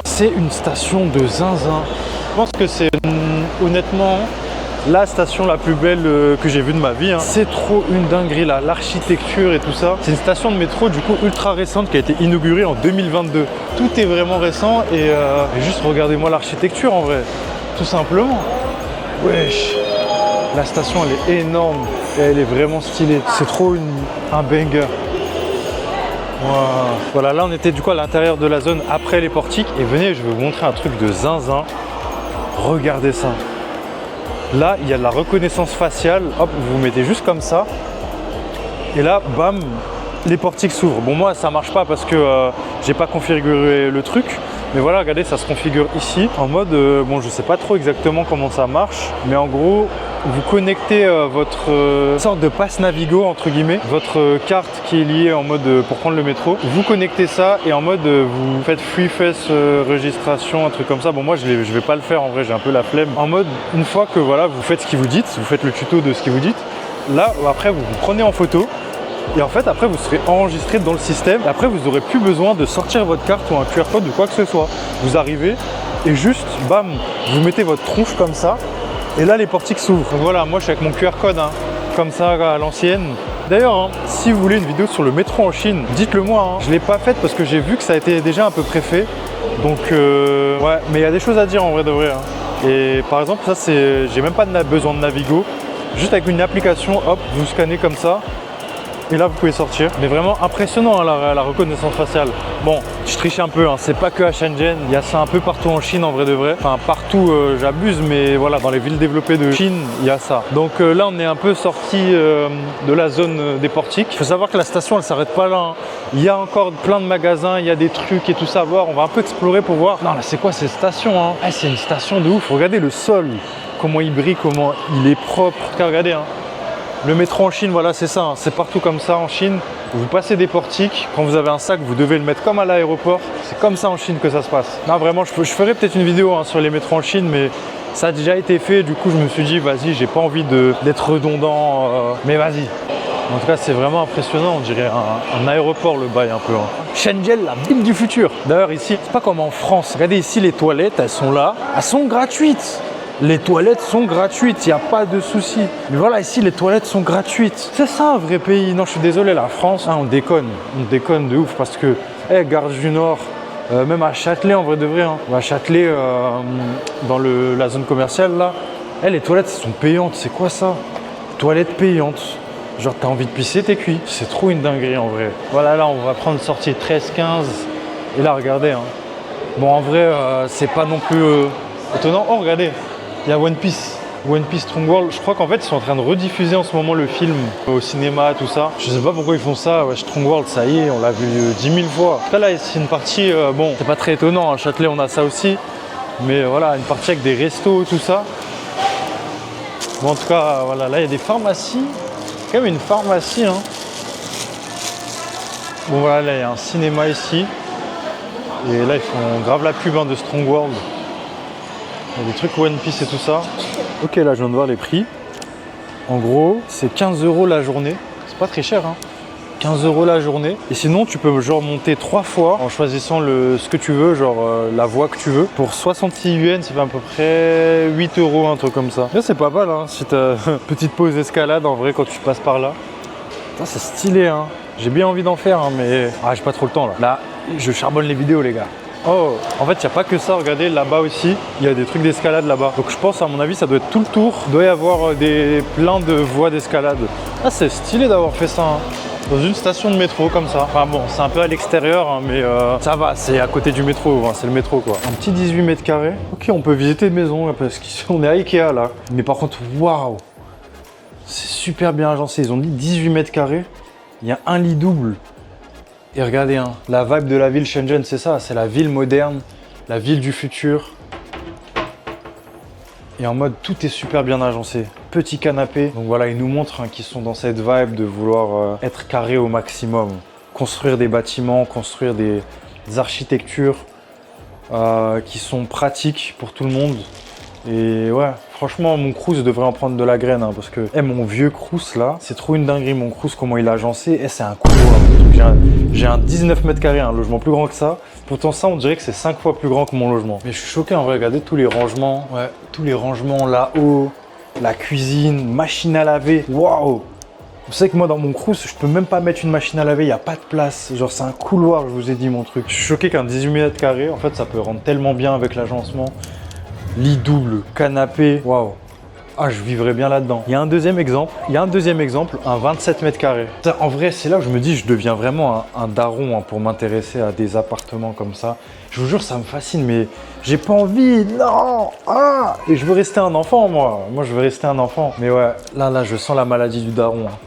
C'est une station de zinzin. Je pense que c'est honnêtement la station la plus belle que j'ai vue de ma vie. Hein. C'est trop une dinguerie là, l'architecture et tout ça. C'est une station de métro du coup ultra récente qui a été inaugurée en 2022. Tout est vraiment récent et juste regardez-moi l'architecture en vrai, tout simplement. Wesh, la station elle est énorme et elle est vraiment stylée. C'est trop un banger. Wow. Voilà, là on était du coup à l'intérieur de la zone après les portiques. Et venez, je vais vous montrer un truc de zinzin. Regardez ça. Là, il y a de la reconnaissance faciale. Hop, vous vous mettez juste comme ça. Et là, bam, les portiques s'ouvrent. Bon, moi, ça marche pas parce que j'ai pas configuré le truc. Mais voilà, regardez, ça se configure ici en mode, bon, je sais pas trop exactement comment ça marche, mais en gros, vous connectez votre sorte de passe Navigo entre guillemets, votre carte qui est liée en mode pour prendre le métro. Vous connectez ça et en mode vous faites free face registration, un truc comme ça. Bon, moi, je vais pas le faire en vrai, j'ai un peu la flemme. En mode, une fois que voilà, vous faites ce qu'il vous dit, vous faites le tuto de ce qu'il vous dit. Là, après, vous prenez en photo. Et en fait, après, vous serez enregistré dans le système. Et après, vous n'aurez plus besoin de sortir votre carte ou un QR code ou quoi que ce soit. Vous arrivez et juste, bam, vous mettez votre tronche comme ça. Et là, les portiques s'ouvrent. Donc voilà, moi, je suis avec mon QR code, hein, comme ça, à l'ancienne. D'ailleurs, hein, si vous voulez une vidéo sur le métro en Chine, dites-le moi. Hein. Je ne l'ai pas faite parce que j'ai vu que ça a été déjà un peu préfet. Donc, ouais, mais il y a des choses à dire en vrai de vrai. Hein. Et par exemple, ça, j'ai même pas besoin de Navigo. Juste avec une application, hop, vous scannez comme ça. Et là, vous pouvez sortir. Mais vraiment impressionnant, hein, la reconnaissance faciale. Bon, je triche un peu, hein. C'est pas que à Shenzhen. Il y a ça un peu partout en Chine, en vrai de vrai. Enfin, partout, j'abuse, mais voilà, dans les villes développées de Chine, il y a ça. Donc là, on est un peu sorti de la zone des portiques. Il faut savoir que la station, elle s'arrête pas là. Hein. Il y a encore plein de magasins, il y a des trucs et tout ça à voir. On va un peu explorer pour voir. Non, là, c'est quoi cette station, hein? C'est une station de ouf. Regardez le sol, comment il brille, comment il est propre. Regardez, hein. Le métro en Chine, voilà, c'est ça, hein. C'est partout comme ça en Chine. Vous passez des portiques, quand vous avez un sac, vous devez le mettre comme à l'aéroport. C'est comme ça en Chine que ça se passe. Non, vraiment, je ferai peut-être une vidéo hein, sur les métros en Chine, mais ça a déjà été fait. Du coup, je me suis dit, vas-y, j'ai pas envie d'être redondant, mais vas-y. En tout cas, c'est vraiment impressionnant, on dirait un aéroport le bail un peu. Hein. Shenzhen, la ville du futur. D'ailleurs, ici, c'est pas comme en France. Regardez ici, les toilettes, elles sont là, elles sont gratuites. Les toilettes sont gratuites, il n'y a pas de souci. Mais voilà, ici, les toilettes sont gratuites. C'est ça un vrai pays. Non, je suis désolé, la France, hein, on déconne de ouf parce que, Gare du Nord, même à Châtelet, en vrai de vrai, hein, à Châtelet, dans la zone commerciale, là, les toilettes sont payantes. C'est quoi ça? Toilettes payantes. Genre, t'as envie de pisser, t'es cuit. C'est trop une dinguerie, en vrai. Voilà, là, on va prendre sortie 13-15. Et là, regardez. Hein. Bon, en vrai, c'est pas non plus étonnant. Oh, regardez. Il y a One Piece Strong World. Je crois qu'en fait ils sont en train de rediffuser en ce moment le film au cinéma, tout ça. Je sais pas pourquoi ils font ça. Ouais, Strong World, ça y est, on l'a vu 10 000 fois. En tout cas là, c'est une partie, bon, c'est pas très étonnant. À Châtelet, on a ça aussi. Mais voilà, une partie avec des restos, tout ça. Bon, en tout cas, voilà, là il y a des pharmacies. Quand même une pharmacie, hein. Bon voilà, là il y a un cinéma ici. Et là ils font grave la pub hein, de Strong World. Il y a des trucs One Piece et tout ça. Ok, là je viens de voir les prix. En gros, c'est 15 € la journée. C'est pas très cher, hein. 15 € la journée. Et sinon, tu peux genre monter 3 fois en choisissant ce que tu veux, genre la voie que tu veux. Pour 66 yuan, ça fait à peu près 8 €, un truc comme ça. Là, c'est pas mal, hein, si t'as petite pause escalade en vrai quand tu passes par là. C'est stylé, hein. J'ai bien envie d'en faire, hein, mais j'ai pas trop le temps là. Là, je charbonne les vidéos, les gars. Oh, en fait, il n'y a pas que ça. Regardez, là-bas aussi, il y a des trucs d'escalade là-bas. Donc, je pense, à mon avis, ça doit être tout le tour. Il doit y avoir plein de voies d'escalade. Ah, c'est stylé d'avoir fait ça. Hein. Dans une station de métro comme ça. Enfin bon, c'est un peu à l'extérieur, hein, mais ça va, c'est à côté du métro. Hein, c'est le métro, quoi. Un petit 18 mètres carrés. Ok, on peut visiter une maison là, parce qu'on est à Ikea là. Mais par contre, waouh, c'est super bien agencé. Ils ont dit 18 mètres carrés. Il y a un lit double. Et regardez, hein, la vibe de la ville Shenzhen, c'est ça, c'est la ville moderne, la ville du futur. Et en mode, tout est super bien agencé. Petit canapé. Donc voilà, ils nous montrent hein, qu'ils sont dans cette vibe de vouloir être carré au maximum. Construire des bâtiments, construire des architectures qui sont pratiques pour tout le monde. Et ouais, franchement, mon Crous devrait en prendre de la graine hein, parce que mon vieux Crous là, c'est trop une dinguerie mon Crous, comment il a agencé. C'est un couloir. J'ai un 19 mètres carrés, un logement plus grand que ça. Pourtant ça, on dirait que c'est 5 fois plus grand que mon logement. Mais je suis choqué en vrai, regardez tous les rangements. Ouais, tous les rangements là-haut, la cuisine, machine à laver. Waouh! Vous savez que moi dans mon Crous, je peux même pas mettre une machine à laver, il n'y a pas de place. Genre c'est un couloir, je vous ai dit mon truc. Je suis choqué qu'un 18 mètres carrés, en fait ça peut rendre tellement bien avec l'agencement. Lit double, canapé, waouh. Ah, je vivrais bien là-dedans. Il y a un deuxième exemple, un 27 mètres carrés. En vrai, c'est là où je me dis, je deviens vraiment un daron hein, pour m'intéresser à des appartements comme ça. Je vous jure, ça me fascine, mais j'ai pas envie, non. Ah, et je veux rester un enfant, moi. Moi, je veux rester un enfant. Mais ouais, là, je sens la maladie du daron. Hein.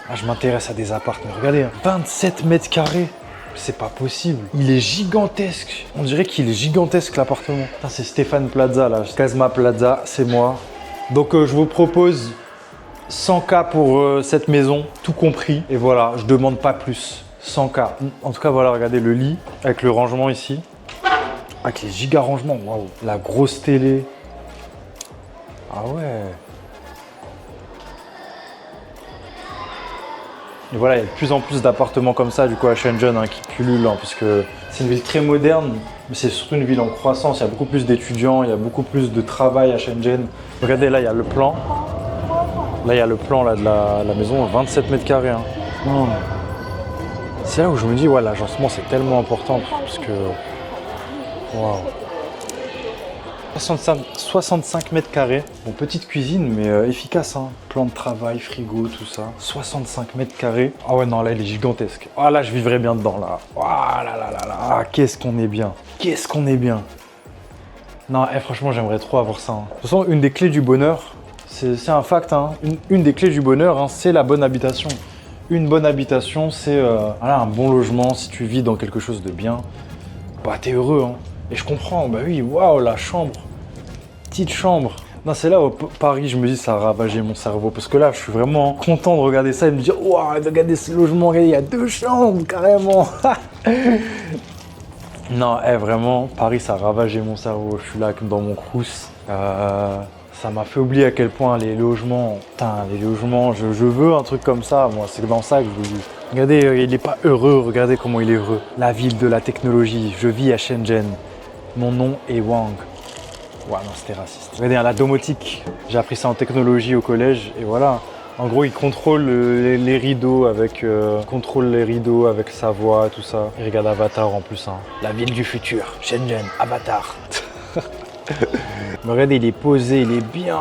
Ah, je m'intéresse à des appartements. Regardez, hein, 27 mètres carrés. C'est pas possible. Il est gigantesque. On dirait qu'il est gigantesque, l'appartement. C'est Stéphane Plaza, là. Casma Plaza, c'est moi. Donc, je vous propose 100K pour cette maison, tout compris. Et voilà, je demande pas plus. 100K. En tout cas, voilà, regardez le lit avec le rangement ici. Avec les giga rangements, waouh. La grosse télé. Ah ouais. Et voilà, il y a de plus en plus d'appartements comme ça, du coup, à Shenzhen, hein, qui pullulent, hein, puisque c'est une ville très moderne, mais c'est surtout une ville en croissance. Il y a beaucoup plus d'étudiants, il y a beaucoup plus de travail à Shenzhen. Regardez, là, il y a le plan. Là, il y a le plan là, de la maison, 27 mètres carrés. Hein. Oh. C'est là où je me dis, ouais, l'agencement, c'est tellement important, parce que... Waouh. 65 mètres carrés. Bon, petite cuisine, mais efficace. Hein. Plan de travail, frigo, tout ça. 65 mètres carrés. Ah ouais, non, là, il est gigantesque. Ah là, je vivrais bien dedans, là. Ah là là là là. Ah, qu'est-ce qu'on est bien. Qu'est-ce qu'on est bien. Non, franchement, j'aimerais trop avoir ça. Hein. De toute façon, une des clés du bonheur, c'est un fact. Hein. Une des clés du bonheur, hein, c'est la bonne habitation. Une bonne habitation, c'est voilà, un bon logement. Si tu vis dans quelque chose de bien, bah, t'es heureux. Hein. Et je comprends, bah oui, waouh, la chambre, petite chambre. Non, c'est là où Paris, je me dis, ça a ravagé mon cerveau. Parce que là, je suis vraiment content de regarder ça et de me dire, waouh, regardez ce logement, regardez, il y a 2 chambres, carrément. Non, vraiment, Paris, ça a ravagé mon cerveau. Je suis là dans mon crous. Ça m'a fait oublier à quel point les logements, putain, les logements, je veux un truc comme ça, moi, c'est dans ça que je veux. Regardez, il n'est pas heureux, regardez comment il est heureux. La ville de la technologie, je vis à Shenzhen. Mon nom est Wang. Ouais, non, c'était raciste. Regardez, la domotique, j'ai appris ça en technologie au collège, et voilà. En gros, il contrôle les rideaux avec sa voix, tout ça. Il regarde Avatar en plus, hein. La ville du futur, Shenzhen, Avatar. Mais regardez, il est posé, il est bien.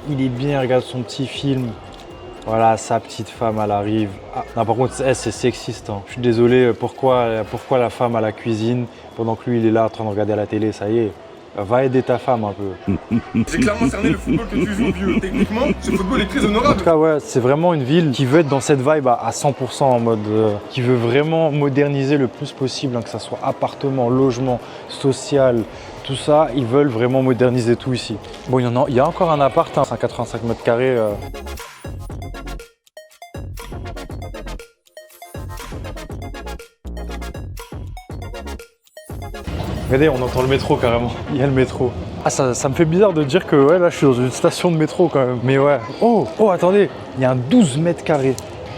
Il est bien, regarde son petit film. Voilà, sa petite femme, elle arrive. Ah, non, par contre, c'est sexiste. Hein. Je suis désolé, pourquoi la femme à la cuisine pendant que lui, il est là en train de regarder à la télé, ça y est. Va aider ta femme un peu. C'est clairement cerné le football que tu joues, vieux. Techniquement, ce football est très honorable. En tout cas, ouais, c'est vraiment une ville qui veut être dans cette vibe à 100% en mode... qui veut vraiment moderniser le plus possible, hein, que ça soit appartement, logement, social, tout ça. Ils veulent vraiment moderniser tout ici. Bon, il y a encore un appart, hein, 185 mètres carrés. Regardez, on entend le métro carrément. Il y a le métro. Ah, ça me fait bizarre de dire que ouais, là, je suis dans une station de métro quand même. Mais ouais. Oh, attendez. Il y a un 12 mètres carrés.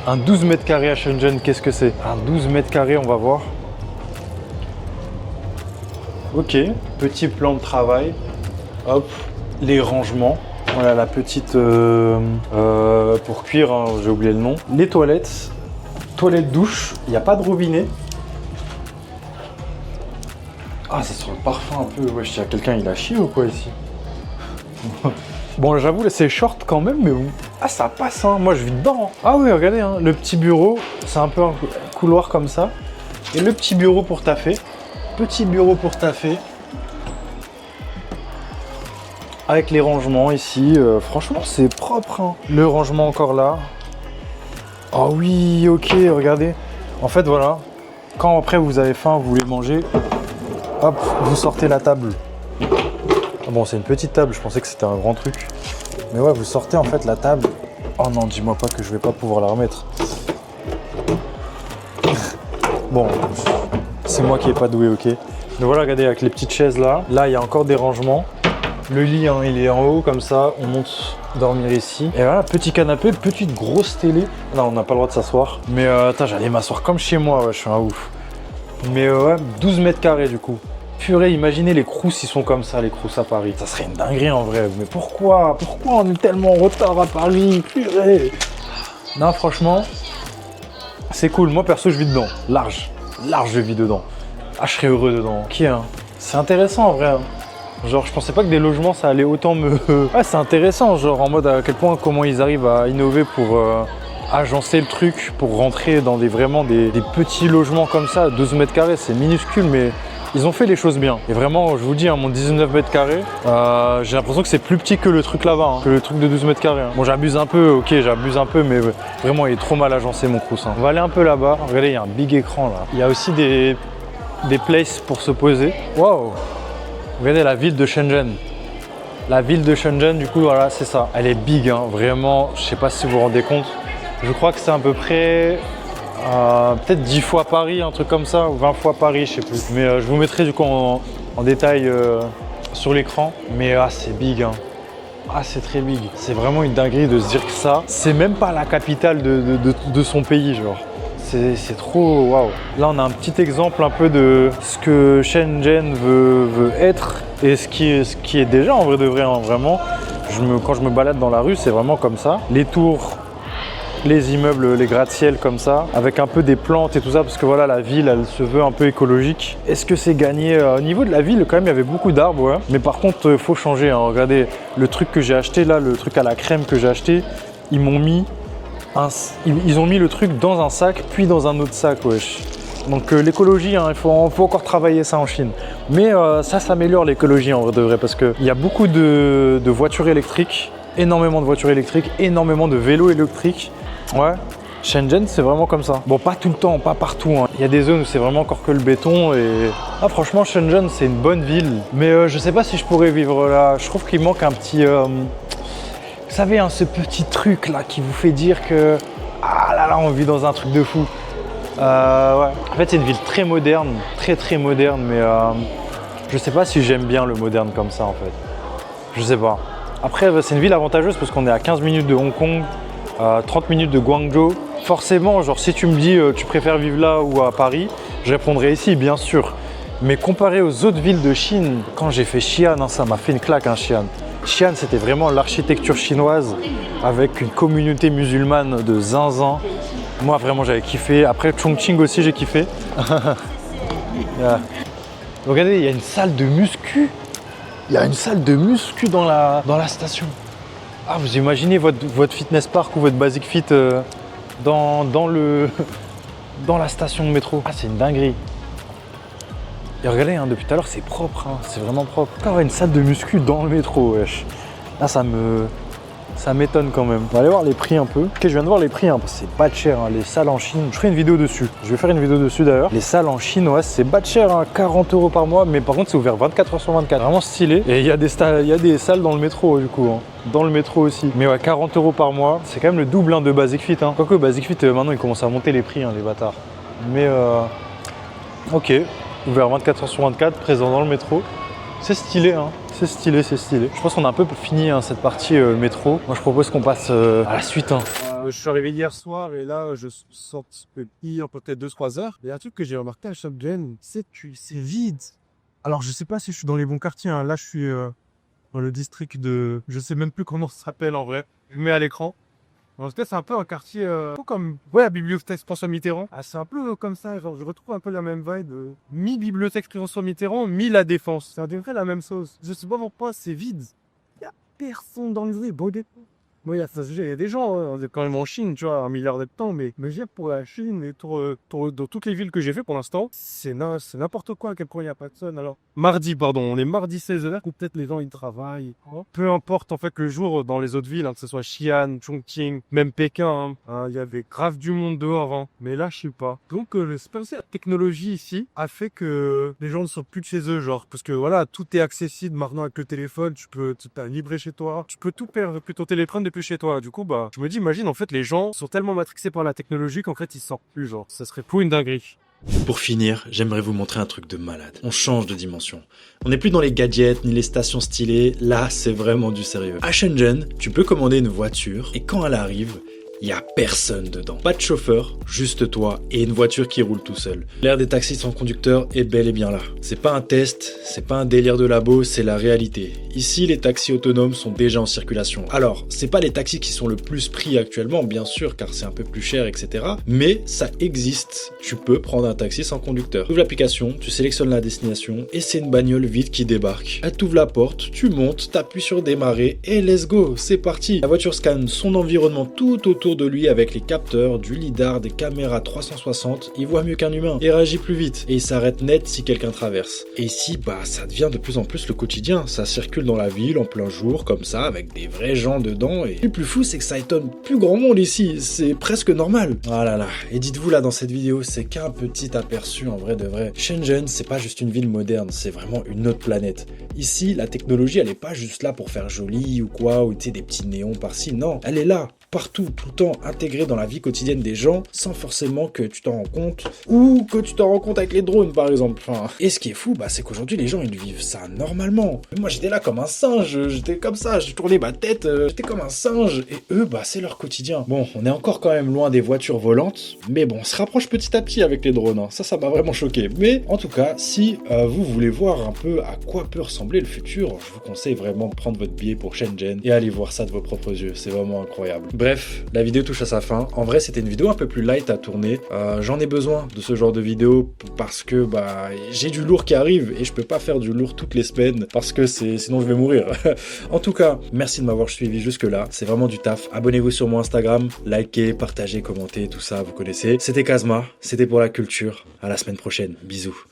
Un 12 mètres carrés à Shenzhen, qu'est-ce que c'est? Un 12 mètres carrés, on va voir. Ok, petit plan de travail. Hop, les rangements. Voilà la petite... pour cuire, hein, j'ai oublié le nom. Les toilettes. Toilette douche. Il n'y a pas de robinet. Ah, ça sent le parfum un peu. Wesh, il y a quelqu'un, il a chié ou quoi ici? Bon, j'avoue, là, c'est short quand même, mais ah, ça passe, hein. Moi, je vis dedans. Ah oui, regardez, hein. Le petit bureau, c'est un peu un couloir comme ça. Et le petit bureau pour taffer. Petit bureau pour taffer. Avec les rangements ici. Franchement, c'est propre, hein. Le rangement encore là. Oh oui, ok, regardez. En fait, voilà. Quand après, vous avez faim, vous voulez manger... Hop, vous sortez la table. Bon, c'est une petite table, je pensais que c'était un grand truc. Mais ouais, vous sortez en fait la table. Oh non, dis-moi pas que je vais pas pouvoir la remettre. Bon, c'est moi qui ai pas doué, ok. Donc voilà, regardez, avec les petites chaises là. Là, il y a encore des rangements. Le lit, hein, il est en haut, comme ça. On monte dormir ici. Et voilà, petit canapé, petite grosse télé. Non, on n'a pas le droit de s'asseoir. Mais attends, j'allais m'asseoir comme chez moi, ouais, je suis un ouf. Mais ouais, 12 mètres carrés du coup. Purée, imaginez les crousses, ils sont comme ça, les crousses à Paris. Ça serait une dinguerie en vrai. Mais pourquoi on est tellement en retard à Paris? Purée. Non, franchement, c'est cool. Moi, perso, je vis dedans. Large, je vis dedans. Ah, je serais heureux dedans. Ok, hein. C'est intéressant en vrai. Hein. Genre, je pensais pas que des logements, ça allait autant me... Ouais, c'est intéressant, genre, en mode à quel point, comment ils arrivent à innover pour agencer le truc, pour rentrer dans vraiment des petits logements comme ça, 12 mètres carrés, c'est minuscule, mais ils ont fait les choses bien. Et vraiment, je vous dis, hein, mon 19 mètres carrés, j'ai l'impression que c'est plus petit que le truc là-bas, hein, que le truc de 12 mètres carrés. Hein. Bon, j'abuse un peu, ok, j'abuse un peu, mais vraiment, il est trop mal agencé, mon crous. Hein. On va aller un peu là-bas. Regardez, il y a un big écran là. Il y a aussi des places pour se poser. Waouh! Regardez la ville de Shenzhen. La ville de Shenzhen, du coup, voilà, c'est ça. Elle est big, hein, vraiment, je sais pas si vous vous rendez compte. Je crois que c'est à peu près peut-être 10 fois Paris, un truc comme ça, ou 20 fois Paris, je sais plus. Mais je vous mettrai du coup en détail sur l'écran. Mais c'est big, hein. Ah, c'est très big. C'est vraiment une dinguerie de se dire que ça, c'est même pas la capitale de son pays, genre. C'est trop waouh. Là, on a un petit exemple un peu de ce que Shenzhen veut être et ce qui est déjà en vrai de vrai, hein, vraiment. Quand je me balade dans la rue, c'est vraiment comme ça. Les tours, les immeubles, les gratte-ciel comme ça, avec un peu des plantes et tout ça, parce que voilà, la ville, elle se veut un peu écologique. Est-ce que c'est gagné au niveau de la ville, quand même, il y avait beaucoup d'arbres, ouais. Mais par contre, faut changer, hein. Regardez, le truc que j'ai acheté là, le truc à la crème que j'ai acheté, ils m'ont mis ils ont mis le truc dans un sac, puis dans un autre sac, wesh. Donc l'écologie, hein, il faut encore travailler ça en Chine. Mais ça s'améliore l'écologie en vrai de vrai, parce qu'il y a beaucoup de voitures électriques, énormément de voitures électriques, énormément de vélos électriques. Ouais, Shenzhen, c'est vraiment comme ça. Bon, pas tout le temps, pas partout. Hein. Il y a des zones où c'est vraiment encore que le béton. Et franchement, Shenzhen, c'est une bonne ville. Mais je sais pas si je pourrais vivre là. Je trouve qu'il manque un petit... Vous savez, hein, ce petit truc là qui vous fait dire que... Ah là là, on vit dans un truc de fou. Ouais. En fait, c'est une ville très moderne, très moderne. Mais je sais pas si j'aime bien le moderne comme ça, en fait. Je sais pas. Après, c'est une ville avantageuse parce qu'on est à 15 minutes de Hong Kong. 30 minutes de Guangzhou. Forcément, genre si tu me dis tu préfères vivre là ou à Paris, je répondrai ici, bien sûr. Mais comparé aux autres villes de Chine, quand j'ai fait Xi'an, hein, ça m'a fait une claque, hein, Xi'an. Xi'an, c'était vraiment l'architecture chinoise avec une communauté musulmane de zinzin. Moi, vraiment, j'avais kiffé. Après, Chongqing aussi, j'ai kiffé. Yeah. Regardez, il y a une salle de muscu. Il y a une salle de muscu dans la station. Ah, vous imaginez votre fitness park ou votre basic fit dans la station de métro. Ah, c'est une dinguerie. Et regardez, hein, depuis tout à l'heure, c'est propre, hein, c'est vraiment propre. Encore une salle de muscu dans le métro, wesh. Là, ça m'étonne quand même. On va aller voir les prix un peu. Ok, je viens de voir les prix, hein, parce que c'est pas de cher, hein, les salles en Chine. Je ferai une vidéo dessus. Je vais faire une vidéo dessus d'ailleurs. Les salles en Chine, ouais, c'est pas de cher, hein, 40 € par mois, mais par contre, c'est ouvert 24 heures sur 24. Vraiment stylé. Et il y a des salles dans le métro, du coup. Hein. Dans le métro aussi. Mais ouais, 40 € par mois, c'est quand même le double hein, de Basic Fit. Hein. Quoique Basic Fit, maintenant, ils commencent à monter les prix, hein, les bâtards. Mais ok, ouvert 24 heures sur 24, présent dans le métro. C'est stylé, hein. C'est stylé, c'est stylé. Je pense qu'on a un peu fini hein, cette partie métro. Moi, je propose qu'on passe à la suite. Hein. Je suis arrivé hier soir et là, je sors peut-être 2-3 heures. Il y a un truc que j'ai remarqué à Shenzhen, c'est que c'est vide. Alors, je sais pas si je suis dans les bons quartiers. Hein. Là, je suis dans le district de... Je sais même plus comment ça s'appelle en vrai. Je mets à l'écran. En tout cas, c'est un peu un quartier un peu comme la bibliothèque François Mitterrand. Ah, c'est un peu comme ça, genre je retrouve un peu la même vibe de mi-bibliothèque François Mitterrand, mi-la Défense. C'est à peu près la même chose. Je sais pas pourquoi, c'est vide. Il y a personne dans le vrai, bon dépôt. Moi, il y a des gens, hein, on est quand même en Chine, tu vois, 1 milliard d'habitants, mais j'ai pour la Chine et dans toutes les villes que j'ai fait pour l'instant, c'est n'importe quoi à quel point il n'y a pas de sonne. Alors, on est mardi 16h, ou peut-être les gens ils travaillent. Hein. Peu importe en fait le jour dans les autres villes, hein, que ce soit Xi'an, Chongqing, même Pékin, il y avait grave du monde dehors, hein. Mais là je sais pas. Donc c'est pas la technologie ici a fait que les gens ne sortent plus de chez eux, genre, parce que voilà, tout est accessible maintenant avec le téléphone, tu as livré chez toi, tu peux tout faire depuis ton téléphone depuis chez toi. Du coup, je me dis, imagine, en fait, les gens sont tellement matrixés par la technologie qu'en fait, ils sortent plus, genre. Ça serait pour une dinguerie. Pour finir, j'aimerais vous montrer un truc de malade. On change de dimension. On n'est plus dans les gadgets ni les stations stylées. Là, c'est vraiment du sérieux. À Shenzhen, tu peux commander une voiture et quand elle arrive, y a personne dedans. Pas de chauffeur, juste toi et une voiture qui roule tout seul. L'ère des taxis sans conducteur est bel et bien là. C'est pas un test, c'est pas un délire de labo, c'est la réalité. Ici, les taxis autonomes sont déjà en circulation. Alors, c'est pas les taxis qui sont le plus pris actuellement, bien sûr, car c'est un peu plus cher, etc. Mais ça existe. Tu peux prendre un taxi sans conducteur. Tu ouvres l'application, tu sélectionnes la destination et c'est une bagnole vide qui débarque. Elle t'ouvre la porte, tu montes, t'appuies sur démarrer et let's go, c'est parti. La voiture scanne son environnement tout autour de lui avec les capteurs, du lidar, des caméras 360. Il voit mieux qu'un humain. Il réagit plus vite et il s'arrête net si quelqu'un traverse. Et ici, ça devient de plus en plus le quotidien. Ça circule dans la ville en plein jour, comme ça, avec des vrais gens dedans. Et le plus fou, c'est que ça étonne plus grand monde ici. C'est presque normal. Ah là là. Et dites-vous là, dans cette vidéo, c'est qu'un petit aperçu en vrai de vrai. Shenzhen, c'est pas juste une ville moderne, c'est vraiment une autre planète. Ici, la technologie, elle est pas juste là pour faire joli ou quoi, ou tu sais, des petits néons par-ci. Non, elle est là. Partout, tout le temps, intégré dans la vie quotidienne des gens, sans forcément que tu t'en rends compte, ou que tu t'en rends compte avec les drones, par exemple. Et ce qui est fou, c'est qu'aujourd'hui, les gens, ils vivent ça normalement. Moi, j'étais là comme un singe, j'étais comme ça, j'ai tourné ma tête, j'étais comme un singe, et eux, c'est leur quotidien. Bon, on est encore quand même loin des voitures volantes, mais bon, on se rapproche petit à petit avec les drones, hein. Ça m'a vraiment choqué. Mais, en tout cas, si vous voulez voir un peu à quoi peut ressembler le futur, je vous conseille vraiment de prendre votre billet pour Shenzhen, et aller voir ça de vos propres yeux, c'est vraiment incroyable. Bref, la vidéo touche à sa fin. En vrai, c'était une vidéo un peu plus light à tourner. J'en ai besoin de ce genre de vidéo parce que j'ai du lourd qui arrive et je peux pas faire du lourd toutes les semaines parce que sinon je vais mourir. En tout cas, merci de m'avoir suivi jusque là. C'est vraiment du taf. Abonnez-vous sur mon Instagram, likez, partagez, commentez, tout ça, vous connaissez. C'était Kazma, c'était pour la culture. À la semaine prochaine. Bisous.